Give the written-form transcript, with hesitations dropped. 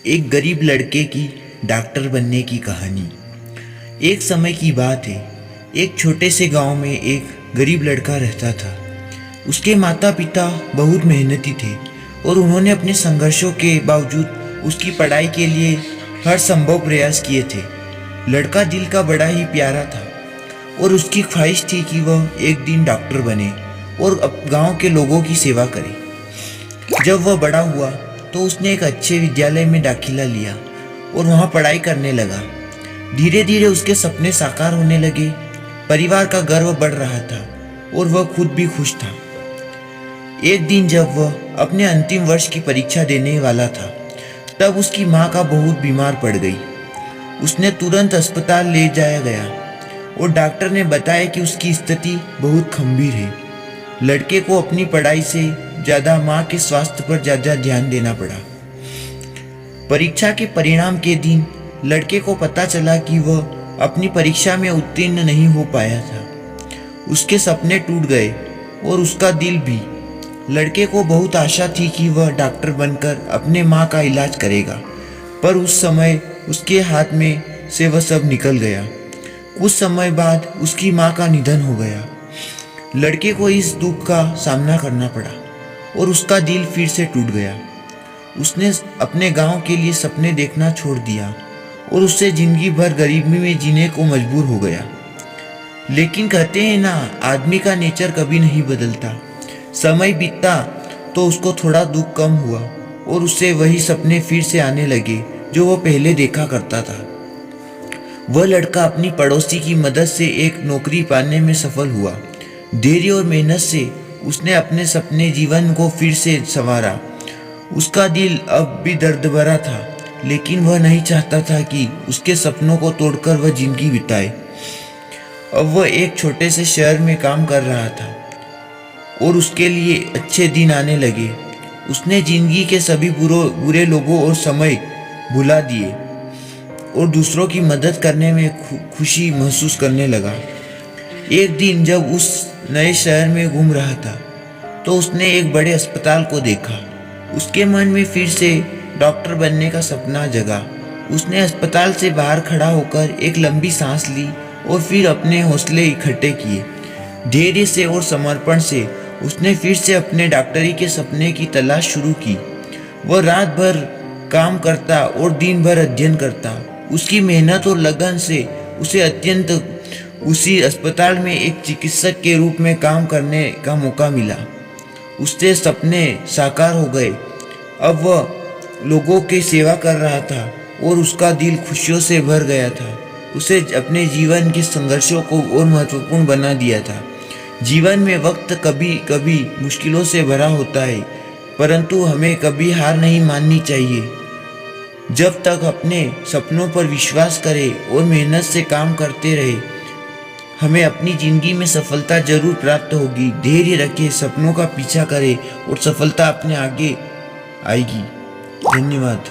एक गरीब लड़के की डॉक्टर बनने की कहानी। एक समय की बात है। एक छोटे से गांव में एक गरीब लड़का रहता था। उसके माता पिता बहुत मेहनती थे और उन्होंने अपने संघर्षों के बावजूद उसकी पढ़ाई के लिए हर संभव प्रयास किए थे। लड़का दिल का बड़ा ही प्यारा था और उसकी ख्वाहिश थी कि वह एक दिन डॉक्टर बने और अब गांव के लोगों की सेवा करे। जब वह बड़ा हुआ तो उसने एक अच्छे विद्यालय में दाखिला लिया और वहाँ पढ़ाई करने लगा। धीरे धीरे उसके सपने साकार होने लगे। परिवार का गर्व बढ़ रहा था और वह खुद भी खुश था। एक दिन जब वह अपने अंतिम वर्ष की परीक्षा देने वाला था, तब उसकी माँ का बहुत बीमार पड़ गई। उसने तुरंत अस्पताल ले जाया गया और डॉक्टर ने बताया कि उसकी स्थिति बहुत गंभीर है। लड़के को अपनी पढ़ाई से ज़्यादा माँ के स्वास्थ्य पर ज़्यादा ध्यान देना पड़ा। परीक्षा के परिणाम के दिन लड़के को पता चला कि वह अपनी परीक्षा में उत्तीर्ण नहीं हो पाया था। उसके सपने टूट गए और उसका दिल भी। लड़के को बहुत आशा थी कि वह डॉक्टर बनकर अपने माँ का इलाज करेगा, पर उस समय उसके हाथ में से वह सब निकल गया। कुछ समय बाद उसकी माँ का निधन हो गया। लड़के को इस दुख का सामना करना पड़ा और उसका दिल फिर से टूट गया। उसने अपने गांव के लिए सपने देखना छोड़ दिया और उससे जिंदगी भर गरीबी में जीने को मजबूर हो गया। लेकिन कहते हैं ना, आदमी का नेचर कभी नहीं बदलता। समय बीतता तो उसको थोड़ा दुख कम हुआ और उससे वही सपने फिर से आने लगे जो वह पहले देखा करता था। वह लड़का अपनी पड़ोसी की मदद से एक नौकरी पाने में सफल हुआ। धैर्य और मेहनत से उसने अपने सपने जीवन को फिर से संवारा। उसका दिल अब भी दर्द भरा था, लेकिन वह नहीं चाहता था कि उसके सपनों को तोड़कर वह जिंदगी बिताए। अब वह एक छोटे से शहर में काम कर रहा था और उसके लिए अच्छे दिन आने लगे। उसने जिंदगी के सभी बुरे लोगों और समय भुला दिए और दूसरों की मदद करने में खुशी महसूस करने लगा। एक दिन जब उस नए शहर में घूम रहा था तो उसने एक बड़े अस्पताल को देखा। उसके मन में फिर से डॉक्टर बनने का सपना जगा। उसने अस्पताल से बाहर खड़ा होकर एक लंबी सांस ली और फिर अपने हौसले इकट्ठे किए। धैर्य से और समर्पण से उसने फिर से अपने डॉक्टरी के सपने की तलाश शुरू की। वह रात भर काम करता और दिन भर अध्ययन करता। उसकी मेहनत और लगन से उसी अस्पताल में एक चिकित्सक के रूप में काम करने का मौका मिला। उसके सपने साकार हो गए। अब वह लोगों की सेवा कर रहा था और उसका दिल खुशियों से भर गया था। उसे अपने जीवन के संघर्षों को और महत्वपूर्ण बना दिया था। जीवन में वक्त कभी कभी मुश्किलों से भरा होता है, परंतु हमें कभी हार नहीं माननी चाहिए। जब तक अपने सपनों पर विश्वास करें और मेहनत से काम करते रहे, हमें अपनी ज़िंदगी में सफलता जरूर प्राप्त होगी। धैर्य रखें, सपनों का पीछा करें और सफलता अपने आगे आएगी। धन्यवाद।